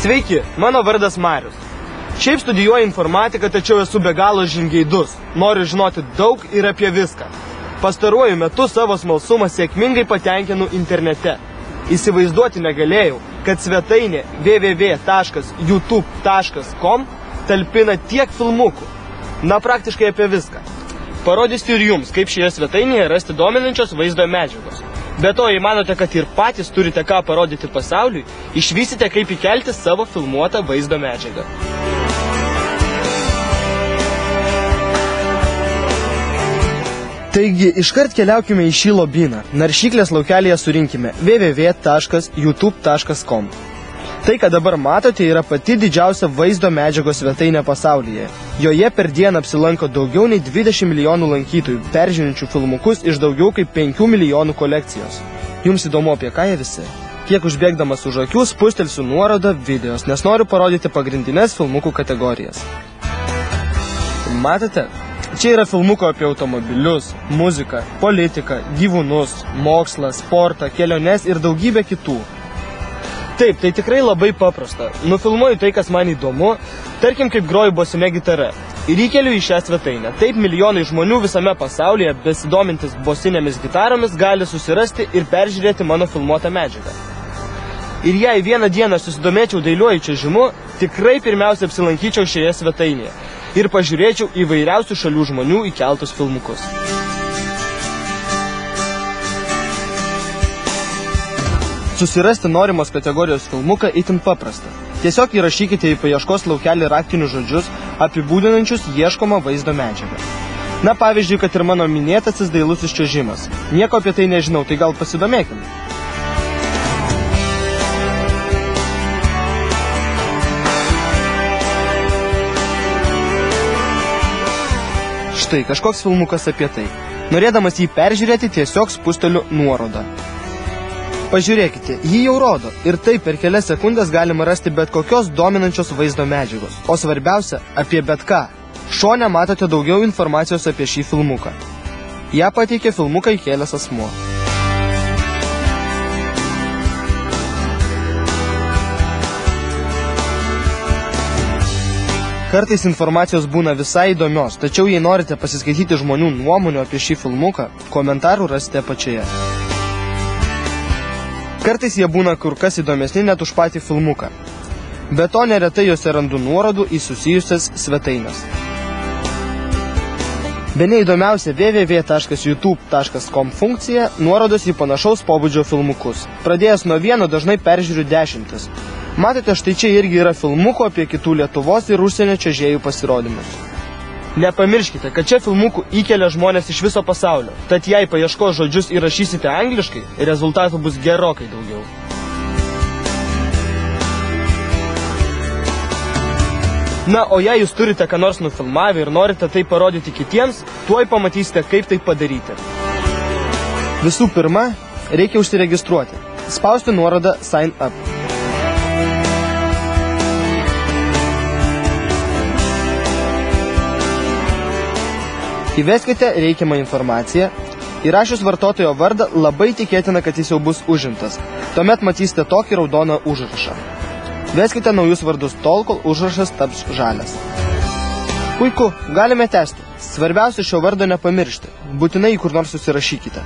Sveiki, mano vardas Marius. Šiaip studijuoju informatiką, tačiau esu be galo žingeidus. Noriu žinoti daug ir apie viską. Pastaruoju metu savo smalsumą sėkmingai patenkinu internete. Įsivaizduoti negalėjau, kad svetainė www.youtube.com talpina tiek filmukų. Na, praktiškai apie viską. Parodysiu ir jums, kaip šioje svetainėje rasti dominančios vaizdo medžiagos. Be to, jei manote, kad ir patys turite ką parodyti pasauliui, išvysite, kaip įkelti savo filmuotą vaizdo medžiagą. Taigi, iškart keliaukime į šį lobyną. Naršyklės laukelėje surinkime www.youtube.com. Tai, ką dabar matote, yra pati didžiausia vaizdo medžiagos svetainė pasaulyje. Joje per dieną apsilanko daugiau nei 20 milijonų lankytojų, peržiūrinčių filmukus iš daugiau kaip 5 milijonų kolekcijos. Jums įdomu, apie ką jie visi? Kiek užbėgdamas už akių spustelsiu nuorodą videos, nes noriu parodyti pagrindinės filmukų kategorijas. Matote? Čia yra filmuko apie automobilius, muziką, politiką, gyvūnus, mokslą, sportą, keliones ir daugybę kitų. Taip, tai tikrai labai paprasta. Nufilmuoju tai, kas man įdomu, tarkim, kaip groju bosine gitara. Ir įkeliu į šią svetainę. Taip milijonai žmonių visame pasaulyje, besidomintis bosinėmis gitaromis, gali susirasti ir peržiūrėti mano filmuotą medžiagą. Ir jei vieną dieną susidomėčiau dailiuoju čiuožimu, tikrai pirmiausia apsilankyčiau šioje svetainėje ir pažiūrėčiau įvairiausių šalių žmonių įkeltus filmukus. Susirasti norimos kategorijos filmuką itin paprasta. Tiesiog įrašykite į paieškos laukelį raktinius žodžius, apibūdinančius ieškomą vaizdo medžiagą. Na, pavyzdžiui, kad ir mano minėtasis dailusis čiuožimas. Nieko apie tai nežinau, tai gal pasidomėkime. Štai, kažkoks filmukas apie tai. Norėdamas jį peržiūrėti, tiesiog spusteliu nuorodą. Pažiūrėkite, jį jau rodo ir taip per kelias sekundės galima rasti bet kokios dominančios vaizdo medžiagos. O svarbiausia, apie bet ką. Šone matote daugiau informacijos apie šį filmuką. Ja pateikė filmuką įkėlęs asmuo. Kartais informacijos būna visai įdomios, tačiau jei norite pasiskaityti žmonių nuomonių apie šį filmuką, komentarų rasite apačioje. Kartais jie būna kur kas įdomesni net už patį filmuką. Be to, neretai juose randu nuorodų į susijusias svetaines. Bene įdomiausia www.youtube.com funkcija nuorodos į panašaus pobūdžio filmukus. Pradėjęs nuo vieno dažnai peržiūriu dešimtis. Matote, štai čia irgi yra filmukų apie kitų Lietuvos ir užsienio čiuožėjų pasirodymus. Nepamirškite, kad čia filmukų įkelia žmonės iš viso pasaulio, tad jei paieškos žodžius įrašysite angliškai, rezultatų bus gerokai daugiau. Na, o jei jūs turite ką nors nufilmavę ir norite tai parodyti kitiems, tuoj pamatysite, kaip tai padaryti. Visų pirma, reikia užsiregistruoti. Spausti nuorodą Sign Up. Įveskite reikiamą informaciją. Įrašius vartotojo vardą labai tikėtina, kad jis jau bus užimtas. Tuomet matysite tokį raudoną užrašą. Veskite naujus vardus tol, kol užrašas taps žalias. Puiku, galime tęsti. Svarbiausia šio vardo nepamiršti. Būtinai jį kur nors susirašykite.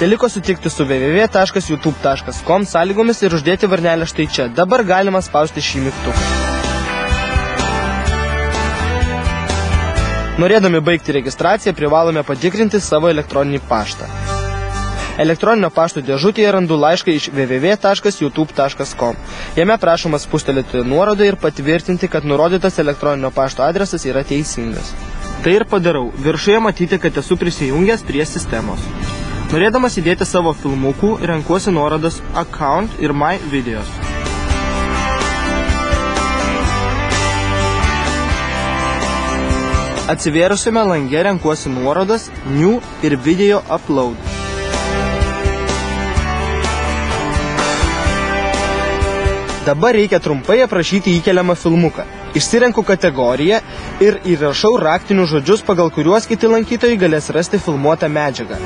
Teliko sutikti su www.youtube.com sąlygomis ir uždėti varnelę štai čia. Dabar galima spausti šį mygtuką. Norėdami baigti registraciją, privalome patikrinti savo elektroninį paštą. Elektroninio pašto dėžutėje randu laišką iš www.youtube.com. Jame prašoma spustelėti nuorodą ir patvirtinti, kad nurodytas elektroninio pašto adresas yra teisingas. Tai ir padarau. Viršuje matyti, kad esu prisijungęs prie sistemos. Norėdamas įdėti savo filmukų, renkuosi nuorodas Account ir My Videos. Atsivėrusiame lange renkuosi nuorodas New ir Video Upload. Dabar reikia trumpai aprašyti įkeliamą filmuką. Išsirenku kategoriją ir įrašau raktinius žodžius, pagal kuriuos kiti lankytojai galės rasti filmuotą medžiagą.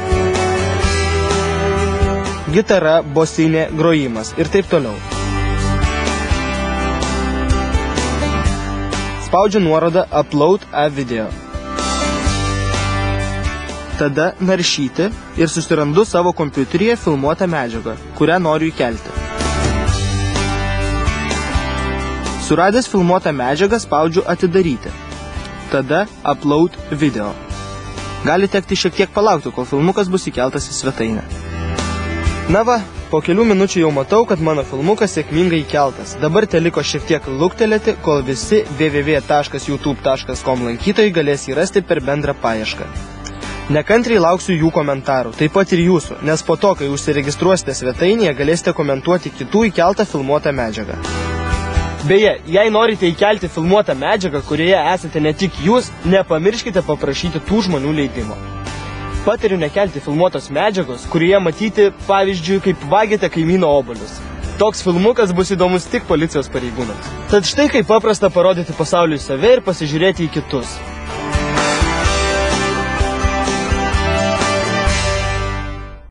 Gitara, bosinė, grojimas ir taip toliau. Spaudžiu nuorodą Upload a video. Tada naršyti ir susirandu savo kompiuteryje filmuotą medžiagą, kurią noriu įkelti. Suradęs filmuotą medžiagą spaudžiu atidaryti. Tada Upload video. Gali tekti šiek tiek palaukti, kol filmukas bus įkeltas į svetainę. Na va, po kelių minučių jau matau, kad mano filmukas sėkmingai įkeltas. Dabar teliko šiek tiek luktelėti, kol visi www.youtube.com lankytojai galės jį rasti per bendrą paiešką. Nekantriai lauksiu jų komentarų, taip pat ir jūsų, nes po to, kai užsiregistruosite svetainėje, galėsite komentuoti kitų įkeltą filmuotą medžiagą. Beje, jei norite įkelti filmuotą medžiagą, kurioje esate ne tik jūs, nepamirškite paprašyti tų žmonių leidimo. Patariu nekelti filmuotos medžiagos, kurioje matyti, pavyzdžiui, kaip vagiate kaimyno obuolius. Toks filmukas bus įdomus tik policijos pareigūnams. Tad štai kaip paprasta parodyti pasauliui save ir pasižiūrėti į kitus.